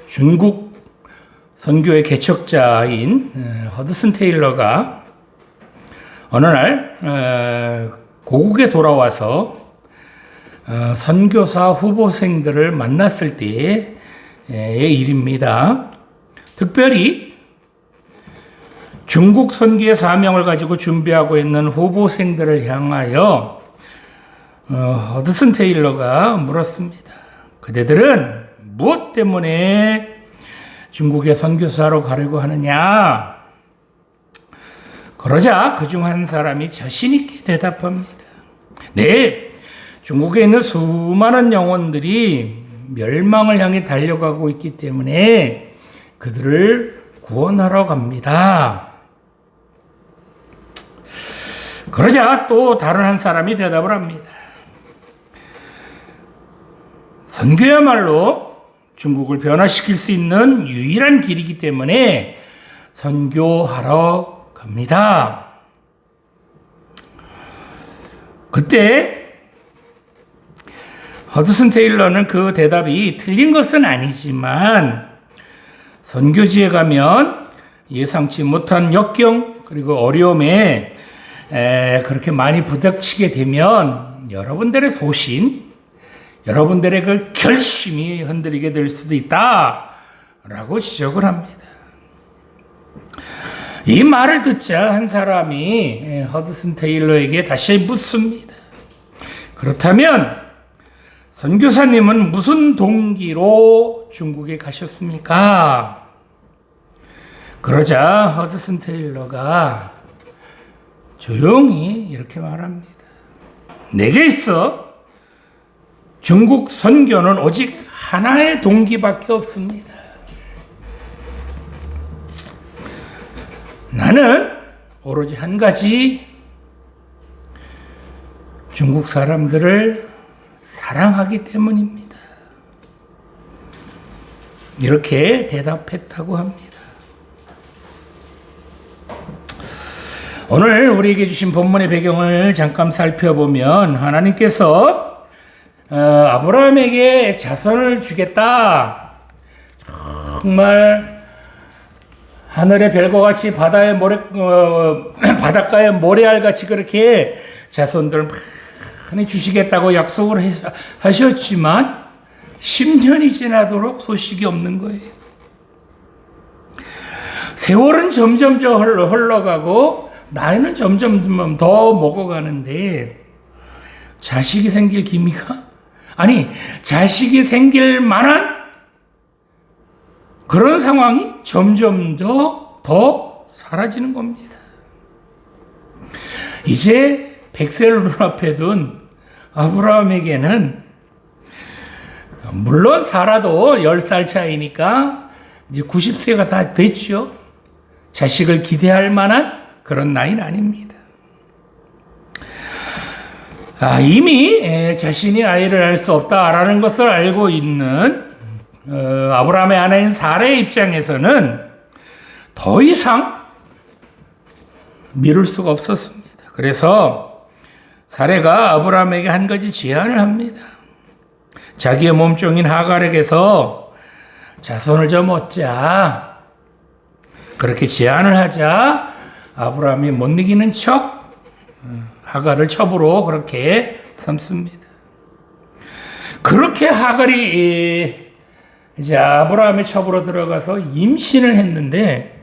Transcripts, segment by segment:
중국 선교의 개척자인 허드슨 테일러가 어느 날 고국에 돌아와서 선교사 후보생들을 만났을 때의 일입니다. 특별히 중국 선교의 사명을 가지고 준비하고 있는 후보생들을 향하여 허드슨 테일러가 물었습니다. 그대들은 무엇 때문에 중국의 선교사로 가려고 하느냐? 그러자 그중 한 사람이 자신있게 대답합니다. 네, 중국에 있는 수많은 영혼들이 멸망을 향해 달려가고 있기 때문에 그들을 구원하러 갑니다. 그러자 또 다른 한 사람이 대답을 합니다. 선교야말로 중국을 변화시킬 수 있는 유일한 길이기 때문에 선교하러 갑니다. 그때 허드슨 테일러는 그 대답이 틀린 것은 아니지만 선교지에 가면 예상치 못한 역경 그리고 어려움에 그렇게 많이 부닥치게 되면 여러분들의 소신, 여러분들의 그 결심이 흔들리게 될 수도 있다라고 지적을 합니다. 이 말을 듣자 한 사람이 허드슨 테일러에게 다시 묻습니다. 그렇다면 선교사님은 무슨 동기로 중국에 가셨습니까? 그러자 허드슨 테일러가 조용히 이렇게 말합니다. 내게 있어 중국 선교는 오직 하나의 동기밖에 없습니다. 나는 오로지 한 가지 중국 사람들을 사랑하기 때문입니다. 이렇게 대답했다고 합니다. 오늘 우리에게 주신 본문의 배경을 잠깐 살펴보면 하나님께서 아브라함에게 자손을 주겠다. 정말 하늘의 별과 같이 바닷가의 모래알같이 그렇게 자손들 많이 주시겠다고 약속을 하셨지만 10년이 지나도록 소식이 없는 거예요. 세월은 점점 흘러가고 나이는 점점 더 먹어가는데 자식이 생길 기미가 자식이 생길 만한 그런 상황이 점점 더 사라지는 겁니다. 이제 100세를 눈앞에 둔 아브라함에게는 물론 사라도 10살 차이니까 이제 90세가 다 됐죠. 자식을 기대할 만한 그런 나이는 아닙니다. 이미 자신이 아이를 할 수 없다라는 것을 알고 있는 아브라함의 아내인 사라의 입장에서는 더 이상 미룰 수가 없었습니다. 그래서 사라가 아브라함에게 한 가지 제안을 합니다. 자기의 몸종인 하갈에게서 자손을 좀 얻자. 그렇게 제안을 하자 아브라함이 못 이기는 척 하갈을 첩으로 그렇게 삼습니다. 그렇게 하갈이 이제 아브라함의 첩으로 들어가서 임신을 했는데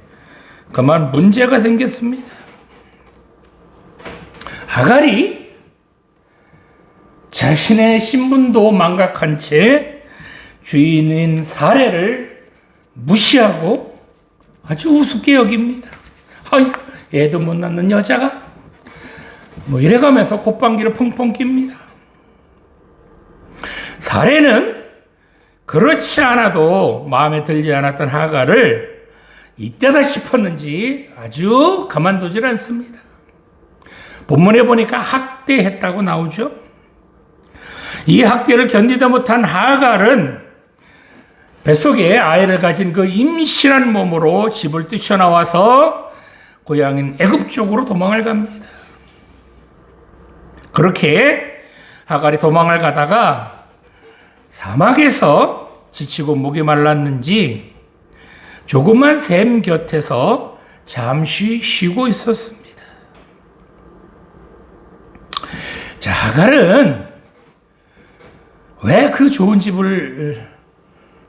그만 문제가 생겼습니다. 하갈이 자신의 신분도 망각한 채 주인인 사라를 무시하고 아주 우습게 여깁니다. 아이고, 애도 못 낳는 여자가 이래가면서 콧방귀를 펑펑 낍니다. 사라는 그렇지 않아도 마음에 들지 않았던 하갈을 이때다 싶었는지 아주 가만두질 않습니다. 본문에 보니까 학대했다고 나오죠. 이 학대를 견디다 못한 하갈은 뱃속에 아이를 가진 그 임신한 몸으로 집을 뛰쳐나와서 고향인 애굽 쪽으로 도망을 갑니다. 그렇게 하갈이 도망을 가다가 사막에서 지치고 목이 말랐는지 조그만 샘 곁에서 잠시 쉬고 있었습니다. 자, 하갈은 왜 그 좋은 집을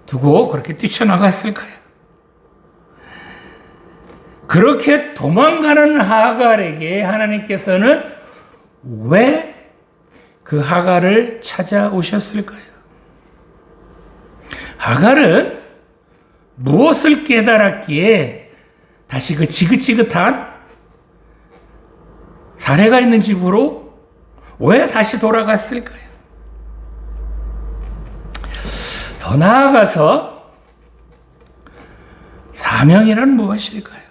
두고 그렇게 뛰쳐나갔을까요? 그렇게 도망가는 하갈에게 하나님께서는 왜 그 하갈을 찾아오셨을까요? 하갈은 무엇을 깨달았기에 다시 그 지긋지긋한 사례가 있는 집으로 왜 다시 돌아갔을까요? 더 나아가서 사명이란 무엇일까요?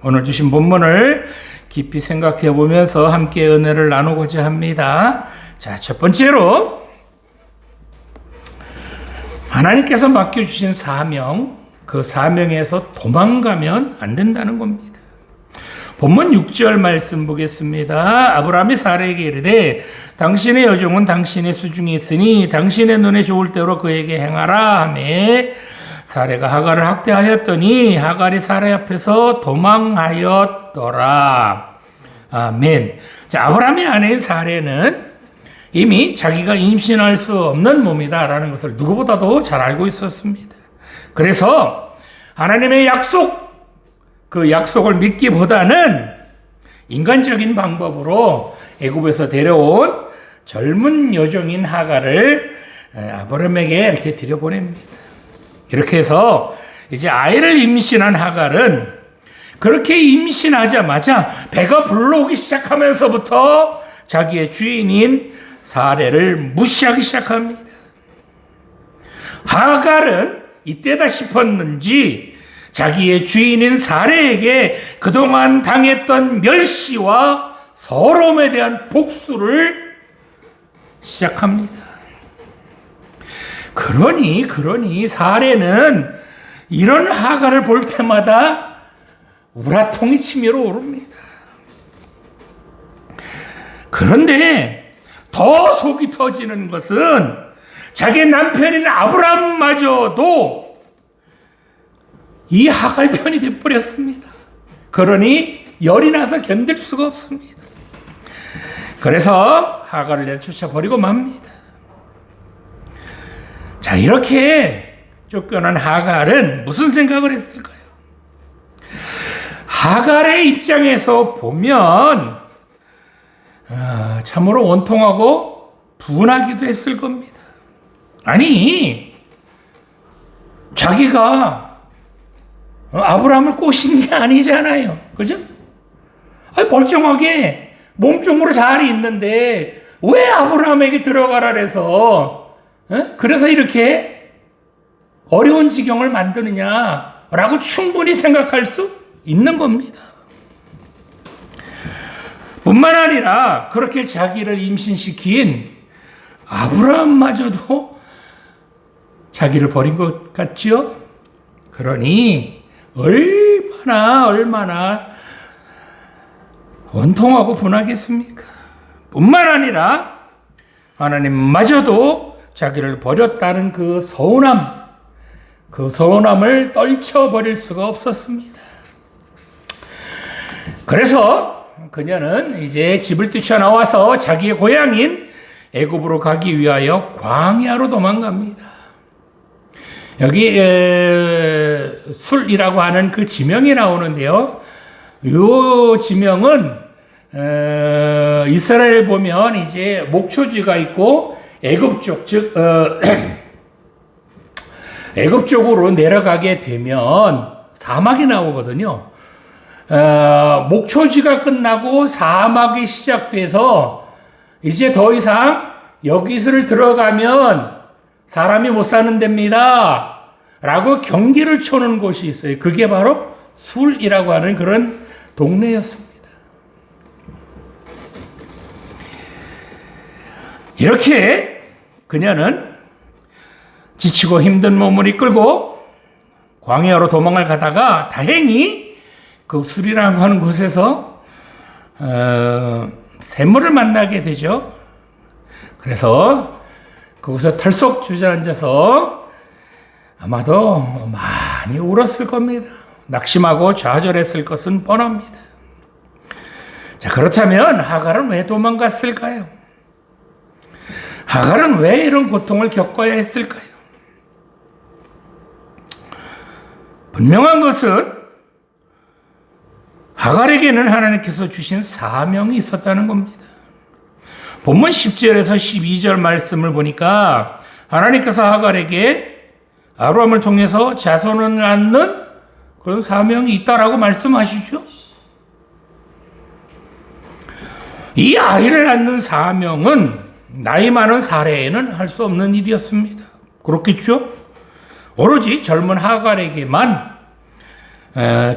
오늘 주신 본문을 깊이 생각해 보면서 함께 은혜를 나누고자 합니다. 자, 첫 번째로 하나님께서 맡겨주신 사명, 그 사명에서 도망가면 안 된다는 겁니다. 본문 6절 말씀 보겠습니다. 아브라함이 사라에게 이르되 당신의 여종은 당신의 수중에 있으니 당신의 눈에 좋을 대로 그에게 행하라 하매 사라가 하갈을 학대하였더니 하갈이 사라 앞에서 도망하였더라. 아멘. 자, 아브라함의 아내인 사라는 이미 자기가 임신할 수 없는 몸이다라는 것을 누구보다도 잘 알고 있었습니다. 그래서 하나님의 약속, 그 약속을 믿기보다는 인간적인 방법으로 애굽에서 데려온 젊은 여종인 하갈을 아브라함에게 이렇게 들여보냅니다. 이렇게 해서 이제 아이를 임신한 하갈은 그렇게 임신하자마자 배가 불러오기 시작하면서부터 자기의 주인인 사례를 무시하기 시작합니다. 하갈은 이때다 싶었는지 자기의 주인인 사례에게 그동안 당했던 멸시와 서러움에 대한 복수를 시작합니다. 그러니 사례는 이런 하갈을 볼 때마다 우라통이 치밀어 오릅니다. 그런데 더 속이 터지는 것은 자기 남편인 아브라함마저도 이 하갈 편이 되어버렸습니다. 그러니 열이 나서 견딜 수가 없습니다. 그래서 하갈을 내쫓아 버리고 맙니다. 자, 이렇게 쫓겨난 하갈은 무슨 생각을 했을까요? 하갈의 입장에서 보면 참으로 원통하고 분하기도 했을 겁니다. 아니, 자기가 아브라함을 꼬신 게 아니잖아요. 그죠? 아니, 멀쩡하게 몸종으로 잘 있는데 왜 아브라함에게 들어가라 그래서 그래서 이렇게 어려운 지경을 만드느냐라고 충분히 생각할 수 있는 겁니다. 뿐만 아니라 그렇게 자기를 임신시킨 아브라함마저도 자기를 버린 것 같지요? 그러니 얼마나 원통하고 분하겠습니까? 뿐만 아니라 하나님마저도 자기를 버렸다는 그 서운함을 떨쳐버릴 수가 없었습니다. 그래서 그녀는 이제 집을 뛰쳐나와서 자기의 고향인 애굽으로 가기 위하여 광야로 도망갑니다. 여기 술이라고 하는 그 지명이 나오는데요. 이 지명은 이스라엘 보면 이제 목초지가 있고 애굽 쪽, 즉 애굽 쪽으로 내려가게 되면 사막이 나오거든요. 목초지가 끝나고 사막이 시작돼서 이제 더 이상 여기를 들어가면 사람이 못 사는 데입니다 라고 경기를 쳐놓은 곳이 있어요. 그게 바로 술이라고 하는 그런 동네였습니다. 이렇게 그녀는 지치고 힘든 몸을 이끌고 광야로 도망을 가다가 다행히 그 술이라고 하는 곳에서 샘물을 만나게 되죠. 그래서 그곳에 털썩 주저앉아서 아마도 많이 울었을 겁니다. 낙심하고 좌절했을 것은 뻔합니다. 자, 그렇다면 하갈은 왜 도망갔을까요? 하갈은 왜 이런 고통을 겪어야 했을까요? 분명한 것은 하갈에게는 하나님께서 주신 사명이 있었다는 겁니다. 본문 10절에서 12절 말씀을 보니까 하나님께서 하갈에게 아브라함을 통해서 자손을 낳는 그런 사명이 있다라고 말씀하시죠. 이 아이를 낳는 사명은 나이 많은 사례에는 할 수 없는 일이었습니다. 그렇겠죠? 오로지 젊은 하갈에게만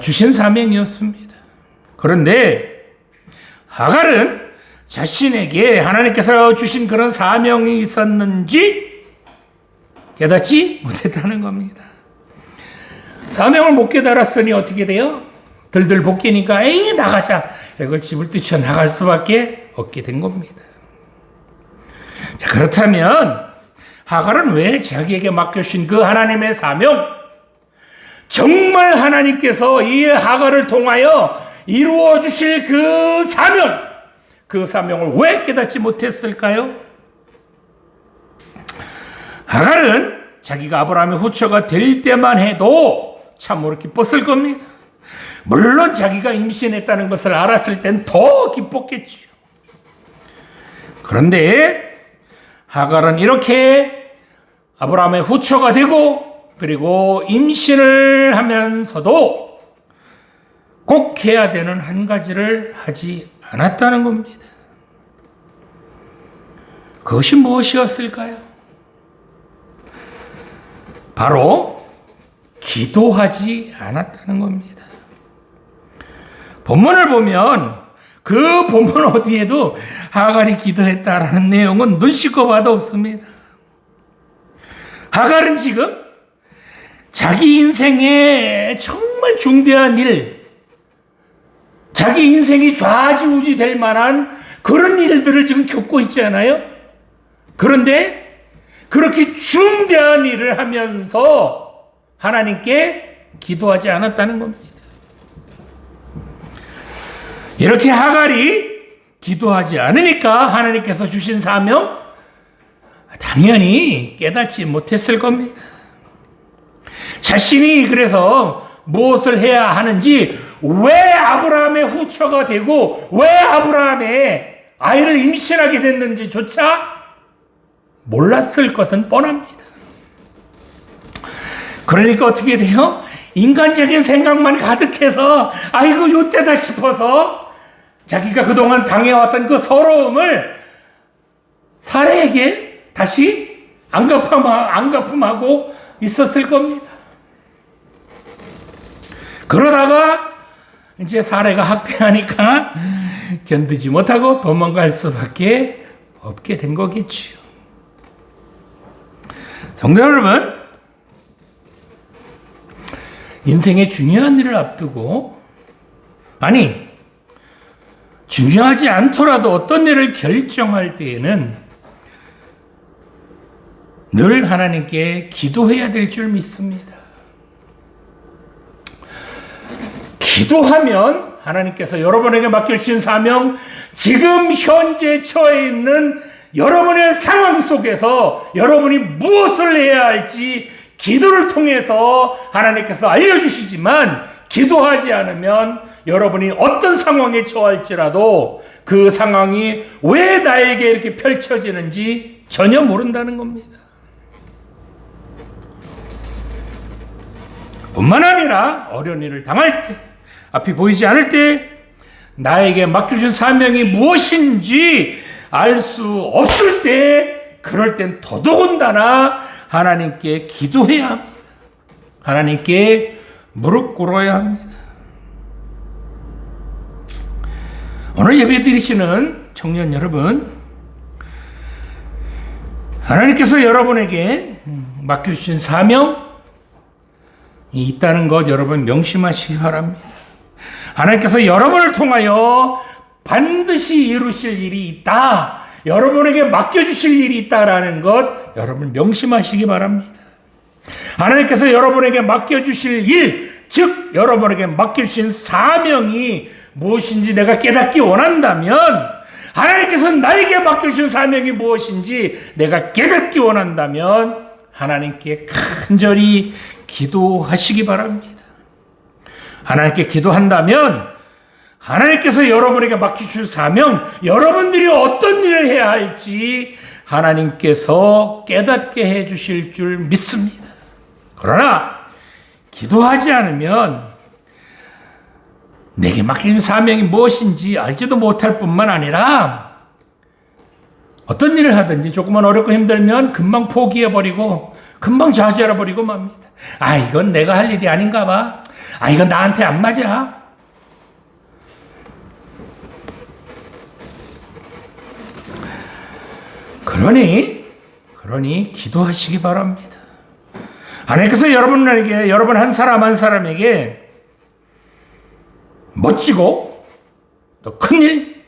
주신 사명이었습니다. 그런데 하갈은 자신에게 하나님께서 주신 그런 사명이 있었는지 깨닫지 못했다는 겁니다. 사명을 못 깨달았으니 어떻게 돼요? 들들 볶이니까 에이 나가자. 이걸 집을 뛰쳐나갈 수밖에 없게 된 겁니다. 자, 그렇다면 하갈은 왜 자기에게 맡겨주신 그 하나님의 사명, 정말 하나님께서 이 하갈을 통하여 이루어 주실 그 사명을 왜 깨닫지 못했을까요? 하갈은 자기가 아브라함의 후처가 될 때만 해도 참으로 기뻤을 겁니다. 물론 자기가 임신했다는 것을 알았을 땐 더 기뻤겠지요. 그런데 하갈은 이렇게 아브라함의 후처가 되고 그리고 임신을 하면서도 꼭 해야 되는 한 가지를 하지 않았다는 겁니다. 그것이 무엇이었을까요? 바로 기도하지 않았다는 겁니다. 본문을 보면 그 본문 어디에도 하갈이 기도했다라는 내용은 눈 씻고 봐도 없습니다. 하갈은 지금 자기 인생에 정말 중대한 일, 자기 인생이 좌지우지 될 만한 그런 일들을 지금 겪고 있잖아요. 그런데 그렇게 중대한 일을 하면서 하나님께 기도하지 않았다는 겁니다. 이렇게 하갈이 기도하지 않으니까 하나님께서 주신 사명 당연히 깨닫지 못했을 겁니다. 자신이 그래서 무엇을 해야 하는지, 왜 아브라함의 후처가 되고 왜 아브라함의 아이를 임신하게 됐는지조차 몰랐을 것은 뻔합니다. 그러니까 어떻게 돼요? 인간적인 생각만 가득해서 아이고 요때다 싶어서 자기가 그동안 당해왔던 그 서러움을 사례에게 다시 안갚음하고 있었을 겁니다. 그러다가 이제 사례가 학대하니까 견디지 못하고 도망갈 수밖에 없게 된 거겠지요. 성도 여러분, 인생의 중요한 일을 앞두고, 아니 중요하지 않더라도 어떤 일을 결정할 때에는 늘 하나님께 기도해야 될 줄 믿습니다. 기도하면 하나님께서 여러분에게 맡겨주신 사명, 지금 현재 처해 있는 여러분의 상황 속에서 여러분이 무엇을 해야 할지 기도를 통해서 하나님께서 알려주시지만, 기도하지 않으면 여러분이 어떤 상황에 처할지라도 그 상황이 왜 나에게 이렇게 펼쳐지는지 전혀 모른다는 겁니다. 뿐만 아니라 어려운 일을 당할 때, 앞이 보이지 않을 때, 나에게 맡겨준 사명이 무엇인지 알 수 없을 때, 그럴 땐 더더군다나 하나님께 기도해야 합니다. 하나님께 무릎 꿇어야 합니다. 오늘 예배 드리시는 청년 여러분, 하나님께서 여러분에게 맡겨주신 사명이 있다는 것 여러분 명심하시기 바랍니다. 하나님께서 여러분을 통하여 반드시 이루실 일이 있다, 여러분에게 맡겨주실 일이 있다라는 것 여러분 명심하시기 바랍니다. 하나님께서 여러분에게 맡겨주실 일, 즉 여러분에게 맡겨주신 사명이 무엇인지 내가 깨닫기 원한다면, 하나님께서 나에게 맡겨주신 사명이 무엇인지 내가 깨닫기 원한다면 하나님께 간절히 기도하시기 바랍니다. 하나님께 기도한다면 하나님께서 여러분에게 맡기실 사명, 여러분들이 어떤 일을 해야 할지 하나님께서 깨닫게 해주실 줄 믿습니다. 그러나 기도하지 않으면 내게 맡긴 사명이 무엇인지 알지도 못할 뿐만 아니라 어떤 일을 하든지 조금만 어렵고 힘들면 금방 포기해버리고 금방 좌절해버리고 맙니다. 아, 이건 내가 할 일이 아닌가 봐. 아, 이건 나한테 안 맞아. 그러니 기도하시기 바랍니다. 하나님께서 여러분 한 사람 한 사람에게 멋지고 또 큰일,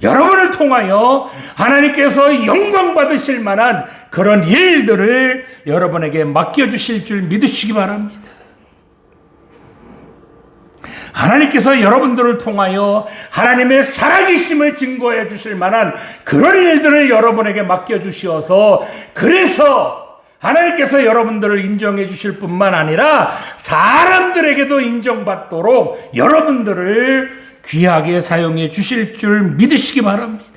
여러분을 통하여 하나님께서 영광 받으실 만한 그런 일들을 여러분에게 맡겨주실 줄 믿으시기 바랍니다. 하나님께서 여러분들을 통하여 하나님의 살아계심을 증거해 주실 만한 그런 일들을 여러분에게 맡겨주시어서, 그래서 하나님께서 여러분들을 인정해 주실 뿐만 아니라 사람들에게도 인정받도록 여러분들을 귀하게 사용해 주실 줄 믿으시기 바랍니다.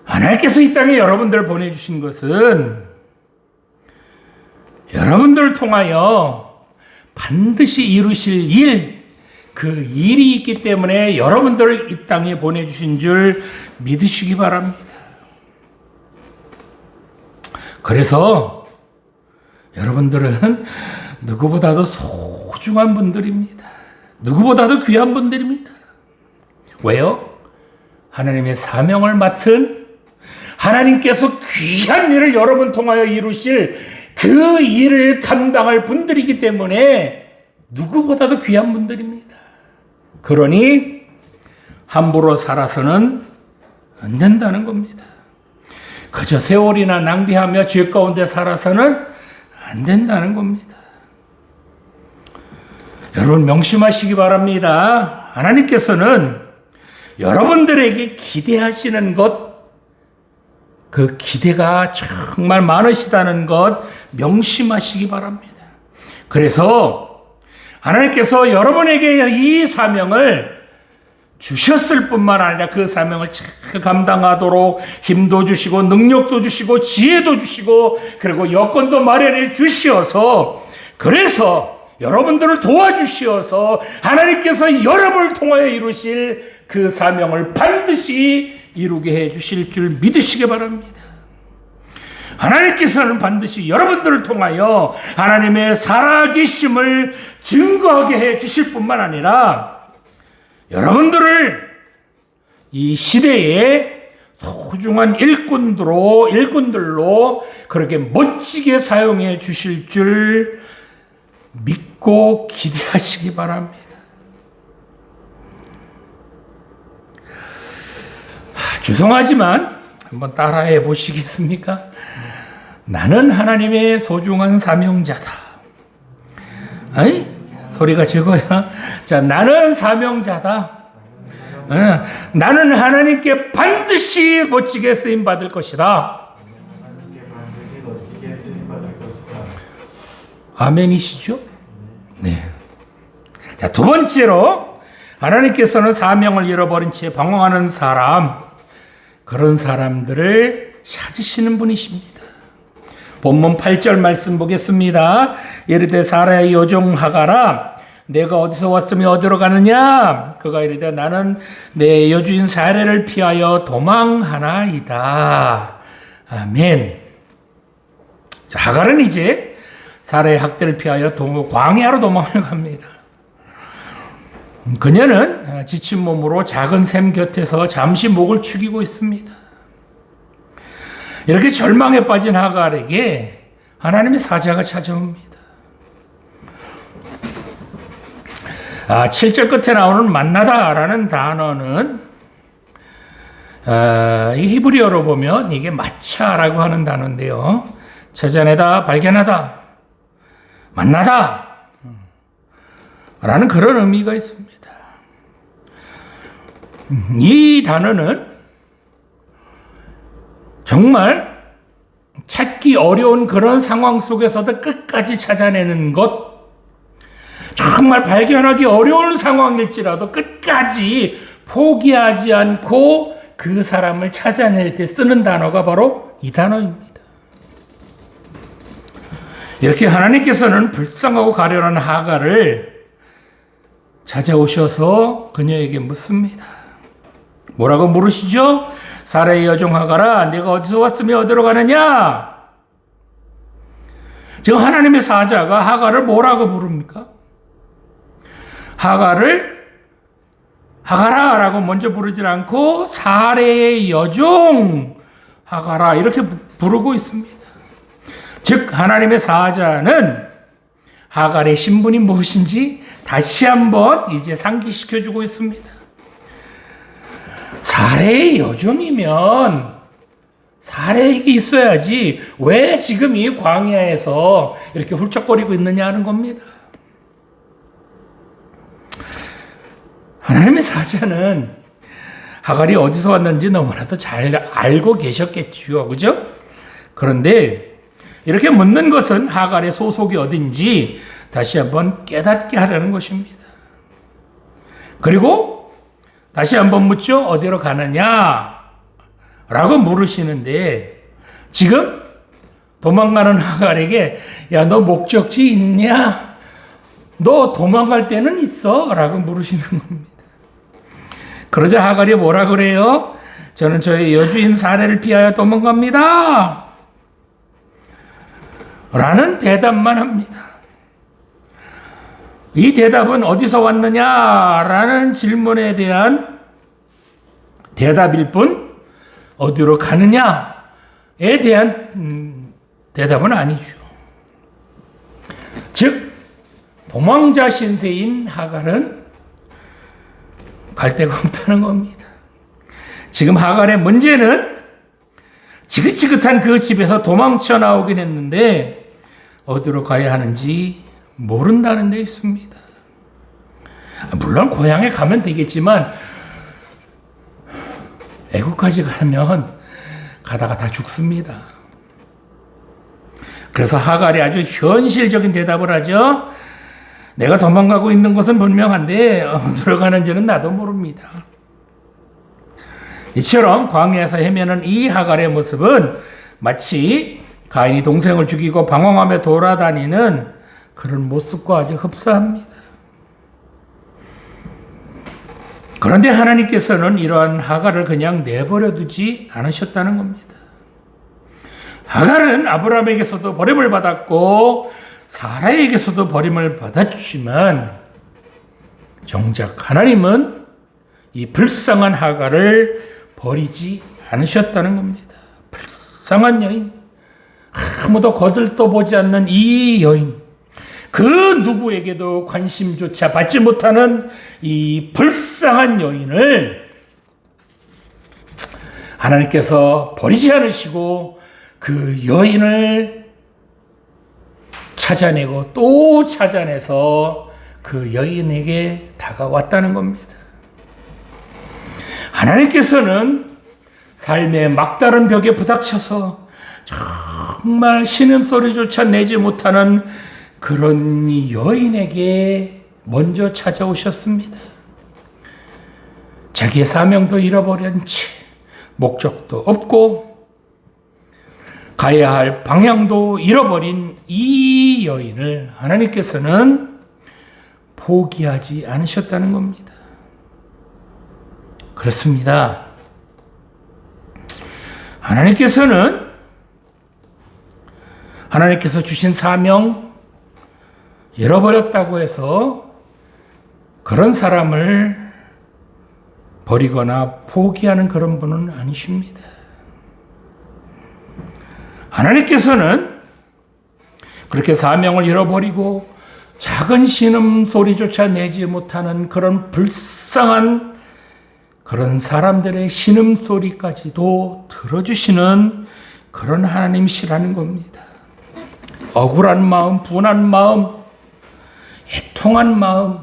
하나님께서 이 땅에 여러분들을 보내주신 것은 여러분들을 통하여 반드시 이루실 일, 그 일이 있기 때문에 여러분들을 이 땅에 보내주신 줄 믿으시기 바랍니다. 그래서 여러분들은 누구보다도 소중한 분들입니다. 누구보다도 귀한 분들입니다. 왜요? 하나님의 사명을 맡은, 하나님께서 귀한 일을 여러분 통하여 이루실 그 일을 감당할 분들이기 때문에 누구보다도 귀한 분들입니다. 그러니 함부로 살아서는 안 된다는 겁니다. 그저 세월이나 낭비하며 죄 가운데 살아서는 안 된다는 겁니다. 여러분 명심하시기 바랍니다. 하나님께서는 여러분들에게 기대하시는 것, 그 기대가 정말 많으시다는 것 명심하시기 바랍니다. 그래서 하나님께서 여러분에게 이 사명을 주셨을 뿐만 아니라 그 사명을 잘 감당하도록 힘도 주시고 능력도 주시고 지혜도 주시고 그리고 여건도 마련해 주시어서, 그래서 여러분들을 도와주시어서 하나님께서 여러분을 통하여 이루실 그 사명을 반드시 이루게 해 주실 줄 믿으시기 바랍니다. 하나님께서는 반드시 여러분들을 통하여 하나님의 살아계심을 증거하게 해 주실 뿐만 아니라 여러분들을 이 시대의 소중한 일꾼들로 그렇게 멋지게 사용해 주실 줄 믿고 기대하시기 바랍니다. 죄송하지만 한번 따라해 보시겠습니까? 나는 하나님의 소중한 사명자다. 아이, 소리가 적어야. 자, 나는 사명자다. 나는 하나님께 반드시 멋지게 쓰임 받을 것이다. 아멘이시죠? 네. 자, 두 번째로 하나님께서는 사명을 잃어버린 채 방황하는 사람, 그런 사람들을 찾으시는 분이십니다. 본문 8절 말씀 보겠습니다. 이르되 사라의 여종 하가라, 내가 어디서 왔으며 어디로 가느냐? 그가 이르되 나는 내 여주인 사례를 피하여 도망하나이다. 아멘. 자, 하갈은 이제 사라의 학대를 피하여 광야로 도망을 갑니다. 그녀는 지친 몸으로 작은 샘 곁에서 잠시 목을 축이고 있습니다. 이렇게 절망에 빠진 하갈에게 하나님의 사자가 찾아옵니다. 7절 끝에 나오는 만나다라는 단어는 이 히브리어로 보면 이게 마차라고 하는 단어인데요. 찾아내다, 발견하다, 만나다 라는 그런 의미가 있습니다. 이 단어는 정말 찾기 어려운 그런 상황 속에서도 끝까지 찾아내는 것, 정말 발견하기 어려운 상황일지라도 끝까지 포기하지 않고 그 사람을 찾아낼 때 쓰는 단어가 바로 이 단어입니다. 이렇게 하나님께서는 불쌍하고 가련한 하갈을 찾아오셔서 그녀에게 묻습니다. 뭐라고 물으시죠? 사라의 여종 하갈아, 네가 어디서 왔으며 어디로 가느냐? 지금 하나님의 사자가 하갈을 뭐라고 부릅니까? 하갈을 하갈아 라고 먼저 부르지 않고 사라의 여종 하갈아 이렇게 부르고 있습니다. 즉 하나님의 사자는 하갈의 신분이 무엇인지 다시 한번 이제 상기시켜주고 있습니다. 사라의 여종이면 사라에게 있어야지 왜 지금 이 광야에서 이렇게 훌쩍거리고 있느냐 하는 겁니다. 하나님의 사자는 하갈이 어디서 왔는지 너무나도 잘 알고 계셨겠지요. 그죠? 그런데 이렇게 묻는 것은 하갈의 소속이 어딘지 다시 한번 깨닫게 하려는 것입니다. 그리고 다시 한번 묻죠. 어디로 가느냐? 라고 물으시는데 지금 도망가는 하갈에게 야, 너 목적지 있냐? 너 도망갈 데는 있어? 라고 물으시는 겁니다. 그러자 하갈이 뭐라 그래요? 저는 저의 여주인 사례를 피하여 도망갑니다. 라는 대답만 합니다. 이 대답은 어디서 왔느냐라는 질문에 대한 대답일 뿐 어디로 가느냐에 대한 대답은 아니죠. 즉 도망자 신세인 하갈은 갈 데가 없다는 겁니다. 지금 하갈의 문제는 지긋지긋한 그 집에서 도망쳐 나오긴 했는데 어디로 가야 하는지 모른다는 데 있습니다. 물론 고향에 가면 되겠지만 애국까지 가면 가다가 다 죽습니다. 그래서 하갈이 아주 현실적인 대답을 하죠. 내가 도망가고 있는 것은 분명한데 어디로 가는지는 나도 모릅니다. 이처럼 광야에서 헤매는 이 하갈의 모습은 마치 가인이 동생을 죽이고 방황하며 돌아다니는 그런 모습과 아주 흡사합니다. 그런데 하나님께서는 이러한 하갈을 그냥 내버려 두지 않으셨다는 겁니다. 하갈은 아브라함에게서도 버림을 받았고 사라에게서도 버림을 받았지만 정작 하나님은 이 불쌍한 하갈을 버리지 않으셨다는 겁니다. 불쌍한 여인, 아무도 거들떠보지 않는 이 여인, 그 누구에게도 관심조차 받지 못하는 이 불쌍한 여인을 하나님께서 버리지 않으시고 그 여인을 찾아내고 또 찾아내서 그 여인에게 다가왔다는 겁니다. 하나님께서는 삶의 막다른 벽에 부닥쳐서 정말 신음소리조차 내지 못하는 그런 여인에게 먼저 찾아오셨습니다. 자기의 사명도 잃어버린 채 목적도 없고 가야 할 방향도 잃어버린 이 여인을 하나님께서는 포기하지 않으셨다는 겁니다. 그렇습니다. 하나님께서 주신 사명 잃어버렸다고 해서 그런 사람을 버리거나 포기하는 그런 분은 아니십니다. 하나님께서는 그렇게 사명을 잃어버리고 작은 신음소리조차 내지 못하는 그런 불쌍한 그런 사람들의 신음소리까지도 들어주시는 그런 하나님이시라는 겁니다. 억울한 마음, 분한 마음, 애통한 마음,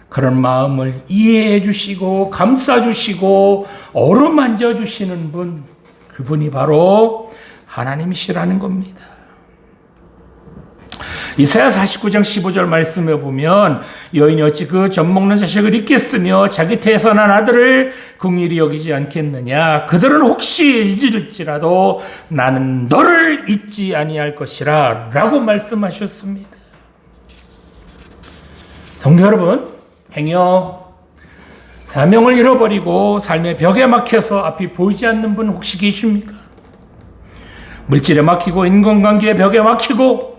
그런 마음을 이해해 주시고 감싸 주시고 어루만져 주시는 분, 그분이 바로 하나님이시라는 겁니다. 이사야 49장 15절 말씀에 보면 여인이 어찌 그 젖먹는 자식을 잊겠으며 자기 태선한 아들을 긍휼히 여기지 않겠느냐. 그들은 혹시 잊을지라도 나는 너를 잊지 아니할 것이라 라고 말씀하셨습니다. 성도 여러분, 행여 사명을 잃어버리고 삶의 벽에 막혀서 앞이 보이지 않는 분 혹시 계십니까? 물질에 막히고 인간관계의 벽에 막히고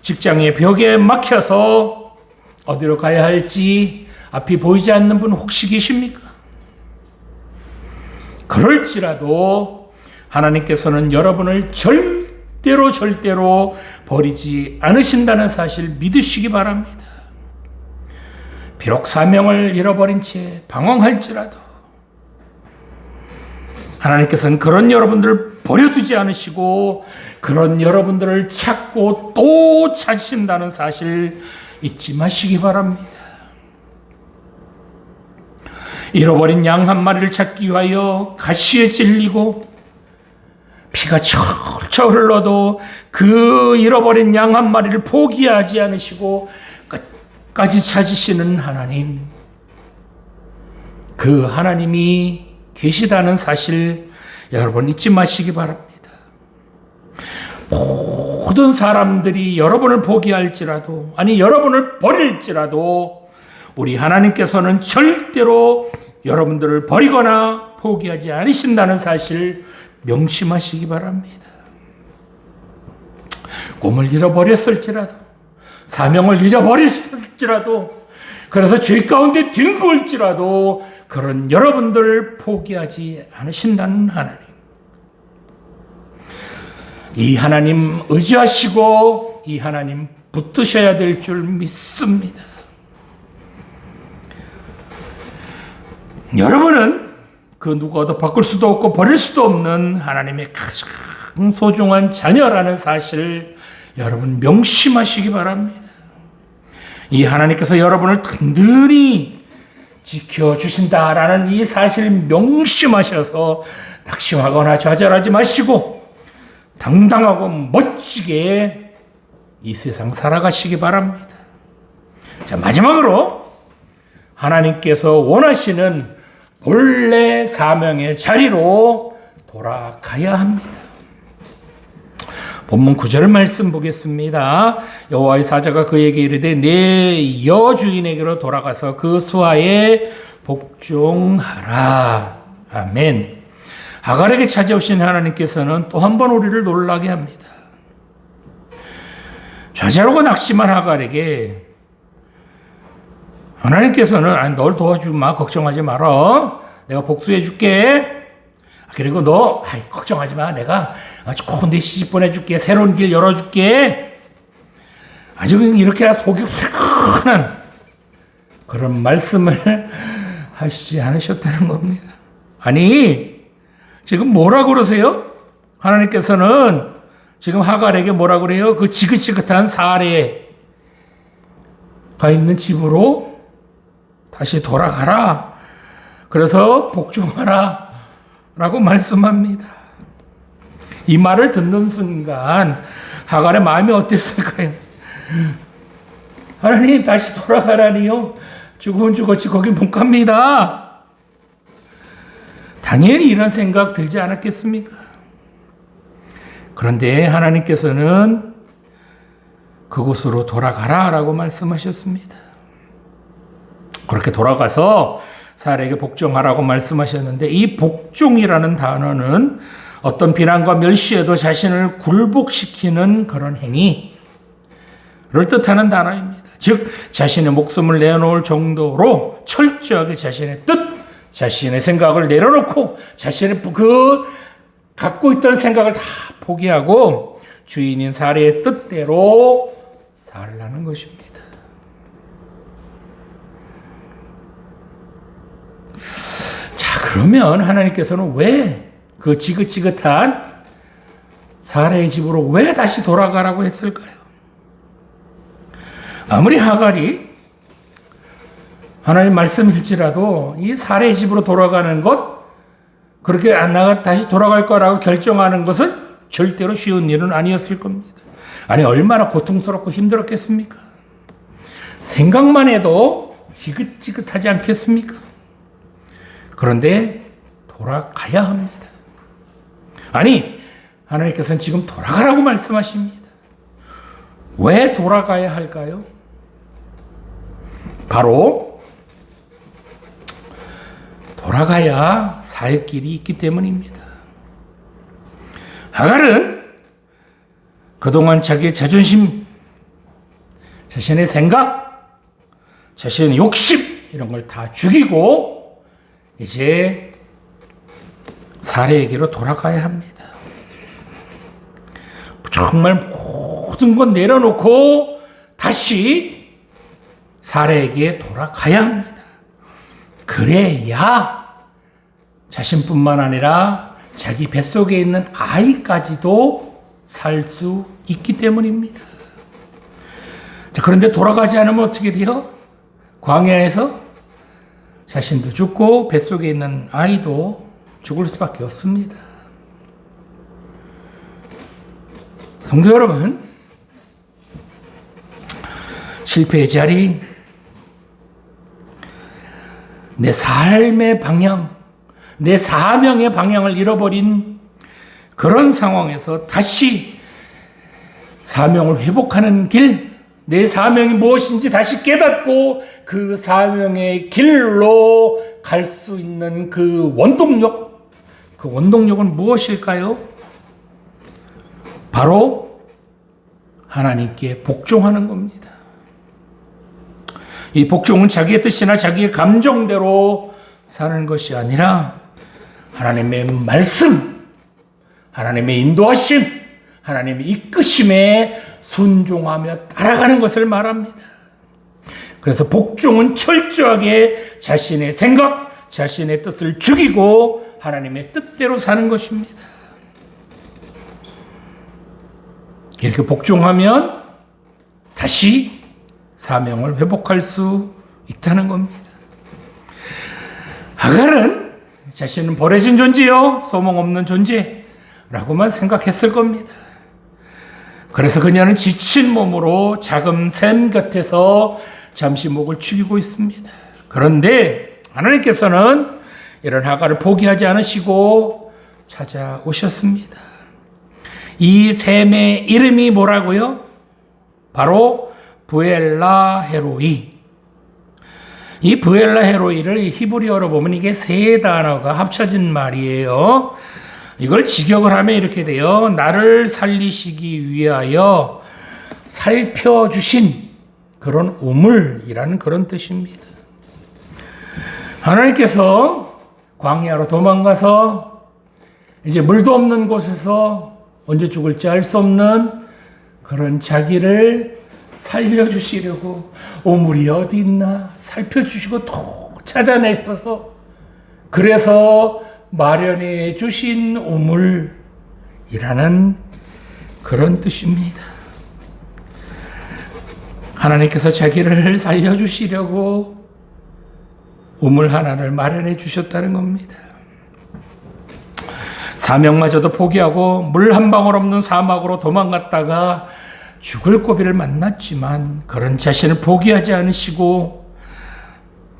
직장의 벽에 막혀서 어디로 가야 할지 앞이 보이지 않는 분 혹시 계십니까? 그럴지라도 하나님께서는 여러분을 절대로 버리지 않으신다는 사실 믿으시기 바랍니다. 비록 사명을 잃어버린 채 방황할지라도 하나님께서는 그런 여러분들을 버려두지 않으시고 그런 여러분들을 찾고 또 찾으신다는 사실 잊지 마시기 바랍니다. 잃어버린 양 한 마리를 찾기 위하여 가시에 찔리고 피가 철철 흘러도 그 잃어버린 양 한 마리를 포기하지 않으시고 끝까지 찾으시는 하나님, 그 하나님이 계시다는 사실 여러분 잊지 마시기 바랍니다. 모든 사람들이 여러분을 포기할지라도, 아니 여러분을 버릴지라도 우리 하나님께서는 절대로 여러분들을 버리거나 포기하지 않으신다는 사실 명심하시기 바랍니다. 꿈을 잃어버렸을지라도, 사명을 잃어버렸을지라도, 그래서 죄 가운데 뒹굴지라도 그런 여러분들을 포기하지 않으신다는 하나님, 이 하나님 의지하시고 이 하나님 붙드셔야 될 줄 믿습니다. 여러분은 그 누구도 바꿀 수도 없고 버릴 수도 없는 하나님의 가장 소중한 자녀라는 사실 여러분 명심하시기 바랍니다. 이 하나님께서 여러분을 든든히 지켜주신다라는 이 사실 명심하셔서 낙심하거나 좌절하지 마시고 당당하고 멋지게 이 세상 살아가시기 바랍니다. 자, 마지막으로 하나님께서 원하시는 본래 사명의 자리로 돌아가야 합니다. 본문 9절 말씀 보겠습니다. 여호와의 사자가 그에게 이르되 내 여주인에게로 돌아가서 그 수하에 복종하라. 아멘. 하갈에게 찾아오신 하나님께서는 또 한 번 우리를 놀라게 합니다. 좌절하고 낙심한 하갈에게 하나님께서는 널 도와주마, 걱정하지 마라, 내가 복수해 줄게, 그리고 너 걱정하지 마, 내가 좋은 데 시집 보내줄게, 새로운 길 열어줄게, 아주 이렇게 속이 후련한 그런 말씀을 하시지 않으셨다는 겁니다. 아니 지금 뭐라 그러세요? 하나님께서는 지금 하갈에게 뭐라 그래요? 그 지긋지긋한 사례가 있는 집으로 다시 돌아가라, 그래서 복종하라 라고 말씀합니다. 이 말을 듣는 순간 하갈의 마음이 어땠을까요? 하나님 다시 돌아가라니요? 죽으면 죽었지 거긴 못 갑니다. 당연히 이런 생각 들지 않았겠습니까? 그런데 하나님께서는 그곳으로 돌아가라 라고 말씀하셨습니다. 그렇게 돌아가서 사울에게 복종하라고 말씀하셨는데, 이 복종이라는 단어는 어떤 비난과 멸시에도 자신을 굴복시키는 그런 행위를 뜻하는 단어입니다. 즉 자신의 목숨을 내놓을 정도로 철저하게 자신의 뜻, 자신의 생각을 내려놓고 자신의 그 갖고 있던 생각을 다 포기하고 주인인 사울의 뜻대로 살라는 것입니다. 자, 그러면 하나님께서는 왜 그 지긋지긋한 사라의 집으로 왜 다시 돌아가라고 했을까요? 아무리 하갈이 하나님 말씀일지라도 이 사라의 집으로 돌아가는 것, 그렇게 다시 돌아갈 거라고 결정하는 것은 절대로 쉬운 일은 아니었을 겁니다. 아니, 얼마나 고통스럽고 힘들었겠습니까? 생각만 해도 지긋지긋하지 않겠습니까? 그런데 돌아가야 합니다. 아니, 하나님께서는 지금 돌아가라고 말씀하십니다. 왜 돌아가야 할까요? 바로 돌아가야 살 길이 있기 때문입니다. 하갈은 그동안 자기의 자존심, 자신의 생각, 자신의 욕심 이런 걸 다 죽이고 이제 사라에게로 돌아가야 합니다. 정말 모든 것 내려놓고 다시 사라에게 돌아가야 합니다. 그래야 자신뿐만 아니라 자기 뱃속에 있는 아이까지도 살 수 있기 때문입니다. 자, 그런데 돌아가지 않으면 어떻게 돼요? 광야에서 자신도 죽고 뱃속에 있는 아이도 죽을 수밖에 없습니다. 성도 여러분, 실패의 자리, 내 삶의 방향, 내 사명의 방향을 잃어버린 그런 상황에서 다시 사명을 회복하는 길, 내 사명이 무엇인지 다시 깨닫고 그 사명의 길로 갈 수 있는 그 원동력은 무엇일까요? 바로 하나님께 복종하는 겁니다. 이 복종은 자기의 뜻이나 자기의 감정대로 사는 것이 아니라 하나님의 말씀, 하나님의 인도하심, 하나님의 이끄심에 순종하며 따라가는 것을 말합니다. 그래서 복종은 철저하게 자신의 생각, 자신의 뜻을 죽이고 하나님의 뜻대로 사는 것입니다. 이렇게 복종하면 다시 사명을 회복할 수 있다는 겁니다. 하갈은 자신은 버려진 존재요, 소망 없는 존재라고만 생각했을 겁니다. 그래서 그녀는 지친 몸으로 작은 샘 곁에서 잠시 목을 축이고 있습니다. 그런데 하나님께서는 이런 하갈을 포기하지 않으시고 찾아오셨습니다. 이 샘의 이름이 뭐라고요? 바로 브엘라 헤로이. 이 브엘라 헤로이를 히브리어로 보면 이게 세 단어가 합쳐진 말이에요. 이걸 직역을 하면 이렇게 돼요. 나를 살리시기 위하여 살펴주신 그런 우물이라는 그런 뜻입니다. 하나님께서 광야로 도망가서 이제 물도 없는 곳에서 언제 죽을지 알 수 없는 그런 자기를 살려주시려고 우물이 어디 있나 살펴주시고 또 찾아내셔서 그래서 마련해 주신 우물이라는 그런 뜻입니다. 하나님께서 자기를 살려주시려고 우물 하나를 마련해 주셨다는 겁니다. 사명마저도 포기하고 물 한 방울 없는 사막으로 도망갔다가 죽을 고비를 만났지만 그런 자신을 포기하지 않으시고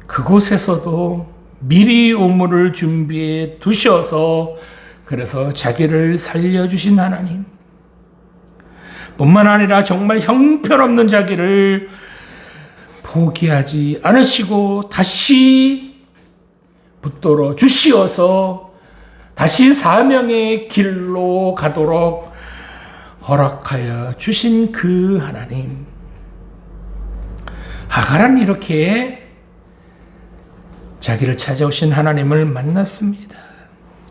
그곳에서도 미리 우물을 준비해 두셔서 그래서 자기를 살려주신 하나님, 뿐만 아니라 정말 형편없는 자기를 포기하지 않으시고 다시 붙들어 주시어서 다시 사명의 길로 가도록 허락하여 주신 그 하나님. 하갈은 이렇게 자기를 찾아오신 하나님을 만났습니다.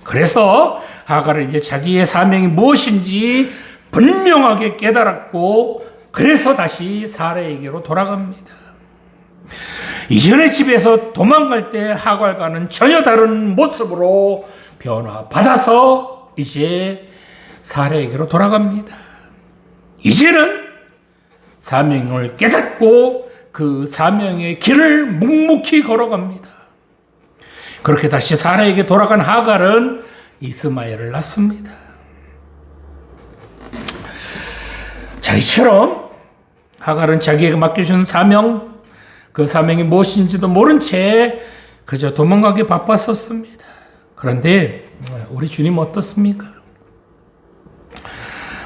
그래서 하갈은 이제 자기의 사명이 무엇인지 분명하게 깨달았고 그래서 다시 사라에게로 돌아갑니다. 이전의 집에서 도망갈 때 하갈과는 전혀 다른 모습으로 변화받아서 이제 사라에게로 돌아갑니다. 이제는 사명을 깨닫고 그 사명의 길을 묵묵히 걸어갑니다. 그렇게 다시 사라에게 돌아간 하갈은 이스마엘을 낳습니다. 자, 이처럼 하갈은 자기에게 맡겨준 사명, 그 사명이 무엇인지도 모른 채 그저 도망가기 바빴었습니다. 그런데 우리 주님 어떻습니까?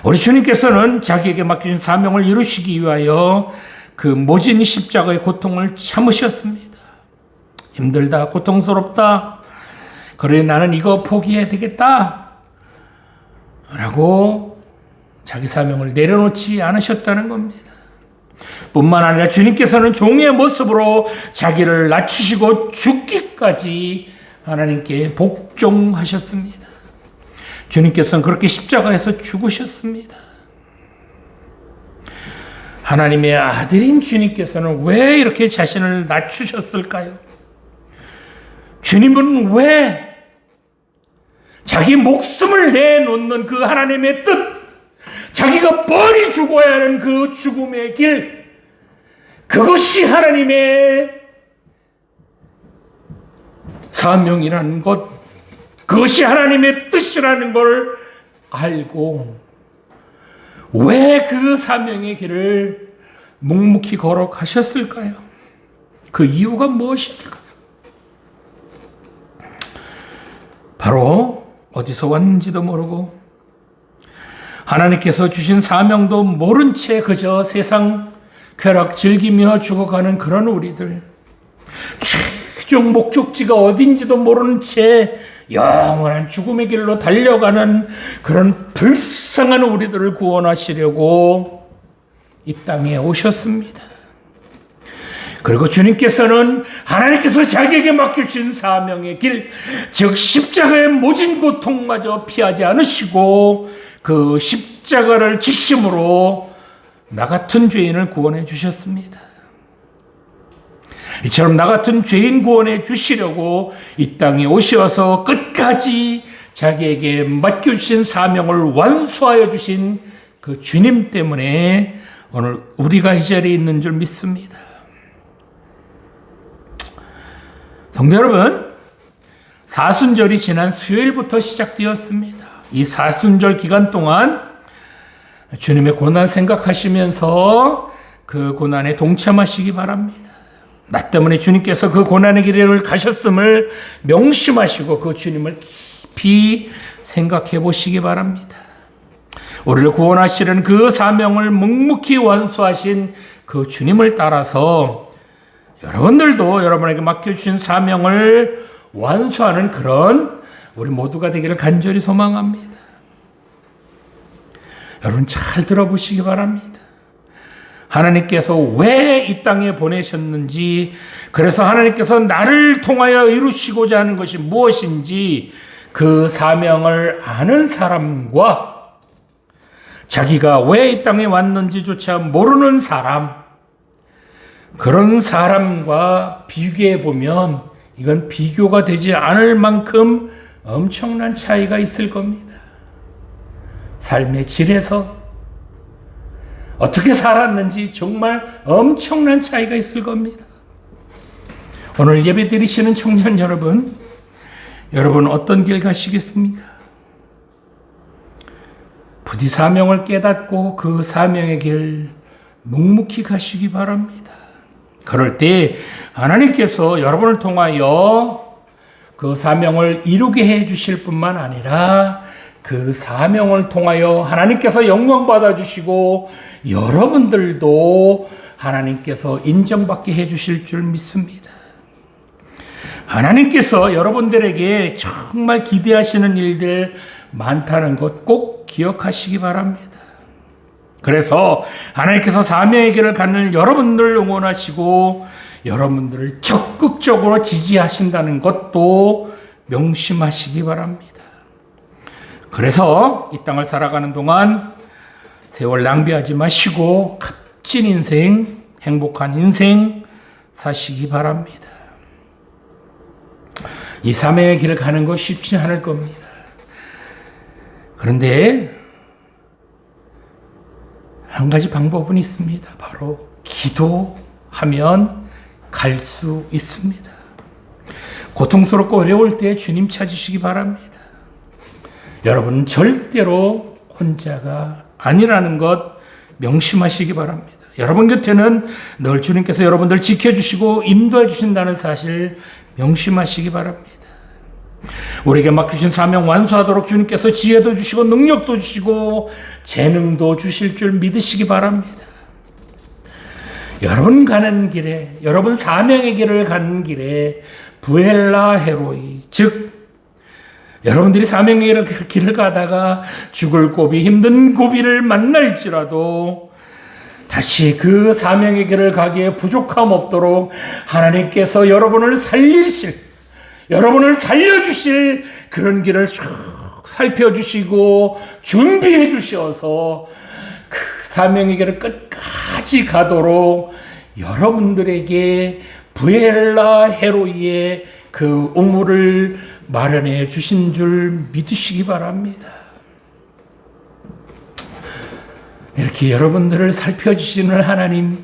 우리 주님께서는 자기에게 맡겨진 사명을 이루시기 위하여 그 모진 십자가의 고통을 참으셨습니다. 힘들다, 고통스럽다, 그러니 나는 이거 포기해야 되겠다 라고 자기 사명을 내려놓지 않으셨다는 겁니다. 뿐만 아니라 주님께서는 종의 모습으로 자기를 낮추시고 죽기까지 하나님께 복종하셨습니다. 주님께서는 그렇게 십자가에서 죽으셨습니다. 하나님의 아들인 주님께서는 왜 이렇게 자신을 낮추셨을까요? 주님은 왜 자기 목숨을 내놓는 그 하나님의 뜻, 자기가 뻔히 죽어야 하는 그 죽음의 길, 그것이 하나님의 사명이라는 것, 그것이 하나님의 뜻이라는 걸 알고 왜 그 사명의 길을 묵묵히 걸어가셨을까요? 그 이유가 무엇일까요? 바로 어디서 왔는지도 모르고 하나님께서 주신 사명도 모른 채 그저 세상 쾌락 즐기며 죽어가는 그런 우리들, 최종 목적지가 어딘지도 모르는 채 영원한 죽음의 길로 달려가는 그런 불쌍한 우리들을 구원하시려고 이 땅에 오셨습니다. 그리고 주님께서는 하나님께서 자기에게 맡겨주신 사명의 길, 즉 십자가의 모진 고통마저 피하지 않으시고 그 십자가를 지심으로 나 같은 죄인을 구원해 주셨습니다. 이처럼 나 같은 죄인 구원해 주시려고 이 땅에 오셔서 끝까지 자기에게 맡겨주신 사명을 완수하여 주신 그 주님 때문에 오늘 우리가 이 자리에 있는 줄 믿습니다. 성도 여러분, 사순절이 지난 수요일부터 시작되었습니다. 이 사순절 기간 동안 주님의 고난 생각하시면서 그 고난에 동참하시기 바랍니다. 나 때문에 주님께서 그 고난의 길을 가셨음을 명심하시고 그 주님을 깊이 생각해 보시기 바랍니다. 우리를 구원하시는 그 사명을 묵묵히 완수하신 그 주님을 따라서 여러분들도 여러분에게 맡겨주신 사명을 완수하는 그런 우리 모두가 되기를 간절히 소망합니다. 여러분 잘 들어보시기 바랍니다. 하나님께서 왜 이 땅에 보내셨는지, 그래서 하나님께서 나를 통하여 이루시고자 하는 것이 무엇인지 그 사명을 아는 사람과 자기가 왜 이 땅에 왔는지조차 모르는 사람, 그런 사람과 비교해 보면 이건 비교가 되지 않을 만큼 엄청난 차이가 있을 겁니다. 삶의 질에서 어떻게 살았는지 정말 엄청난 차이가 있을 겁니다. 오늘 예배 드리시는 청년 여러분, 여러분 어떤 길 가시겠습니까? 부디 사명을 깨닫고 그 사명의 길 묵묵히 가시기 바랍니다. 그럴 때 하나님께서 여러분을 통하여 그 사명을 이루게 해 주실 뿐만 아니라 그 사명을 통하여 하나님께서 영광 받아 주시고 여러분들도 하나님께서 인정받게 해 주실 줄 믿습니다. 하나님께서 여러분들에게 정말 기대하시는 일들 많다는 것 꼭 기억하시기 바랍니다. 그래서 하나님께서 사명의 길을 가는 여러분들을 응원하시고 여러분들을 적극적으로 지지하신다는 것도 명심하시기 바랍니다. 그래서 이 땅을 살아가는 동안 세월 낭비하지 마시고 값진 인생, 행복한 인생 사시기 바랍니다. 이 사명의 길을 가는 거 쉽지 않을 겁니다. 그런데 한 가지 방법은 있습니다. 바로 기도하면 갈 수 있습니다. 고통스럽고 어려울 때 주님 찾으시기 바랍니다. 여러분 절대로 혼자가 아니라는 것 명심하시기 바랍니다. 여러분 곁에는 늘 주님께서 여러분들 지켜주시고 인도해 주신다는 사실 명심하시기 바랍니다. 우리에게 맡기신 사명 완수하도록 주님께서 지혜도 주시고 능력도 주시고 재능도 주실 줄 믿으시기 바랍니다. 여러분 가는 길에, 여러분 사명의 길을 가는 길에 부엘라 헤로이, 즉 여러분들이 사명의 길을 가다가 죽을 고비, 힘든 고비를 만날지라도 다시 그 사명의 길을 가기에 부족함 없도록 하나님께서 여러분을 살려주실 그런 길을 쭉 살펴주시고 준비해 주셔서 그 사명의 길을 끝까지 가도록 여러분들에게 부엘라 헤로이의 그 우물을 마련해 주신 줄 믿으시기 바랍니다. 이렇게 여러분들을 살펴주시는 하나님,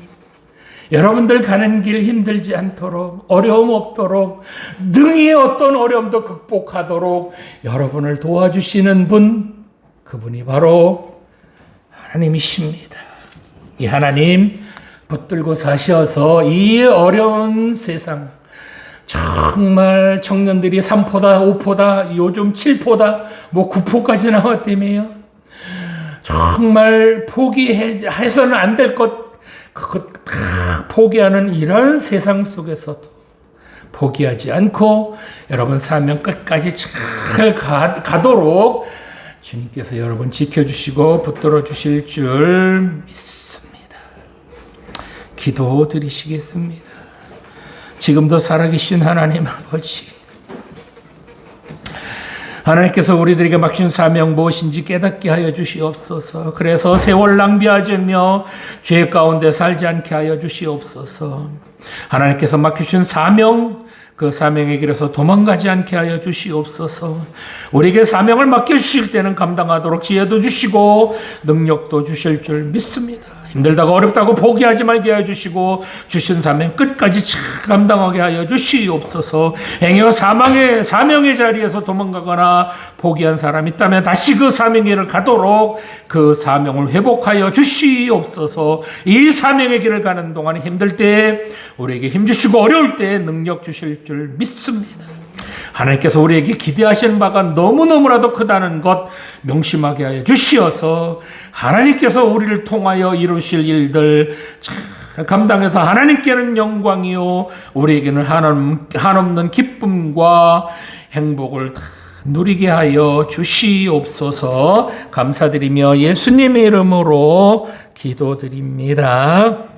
여러분들 가는 길 힘들지 않도록, 어려움 없도록, 능히 어떤 어려움도 극복하도록 여러분을 도와주시는 분, 그분이 바로 하나님이십니다. 이 하나님 붙들고 사셔서 이 어려운 세상, 정말 청년들이 3포다, 5포다, 요즘 7포다, 9포까지 나왔다며요. 정말 포기해서는 안 될 것, 그것 다 포기하는 이런 세상 속에서도 포기하지 않고 여러분 사명 끝까지 잘 가도록 주님께서 여러분 지켜주시고 붙들어 주실 줄 믿습니다. 기도 드리시겠습니다. 지금도 살아계신 하나님 아버지, 하나님께서 우리들에게 맡긴 사명 무엇인지 깨닫게 하여 주시옵소서. 그래서 세월 낭비하지 않으며 죄 가운데 살지 않게 하여 주시옵소서. 하나님께서 맡기신 사명, 그 사명의 길에서 도망가지 않게 하여 주시옵소서. 우리에게 사명을 맡겨주실 때는 감당하도록 지혜도 주시고 능력도 주실 줄 믿습니다. 힘들다고 어렵다고 포기하지 말게 하여 주시고 주신 사명 끝까지 잘 감당하게 하여 주시옵소서. 행여 사명의 자리에서 도망가거나 포기한 사람이 있다면 다시 그 사명의 길을 가도록 그 사명을 회복하여 주시옵소서. 이 사명의 길을 가는 동안 힘들 때 우리에게 힘주시고 어려울 때 능력 주실 줄 믿습니다. 하나님께서 우리에게 기대하신 바가 너무너무라도 크다는 것 명심하게 하여 주시어서 하나님께서 우리를 통하여 이루실 일들 잘 감당해서 하나님께는 영광이요 우리에게는 한없는 기쁨과 행복을 누리게 하여 주시옵소서. 감사드리며 예수님의 이름으로 기도드립니다.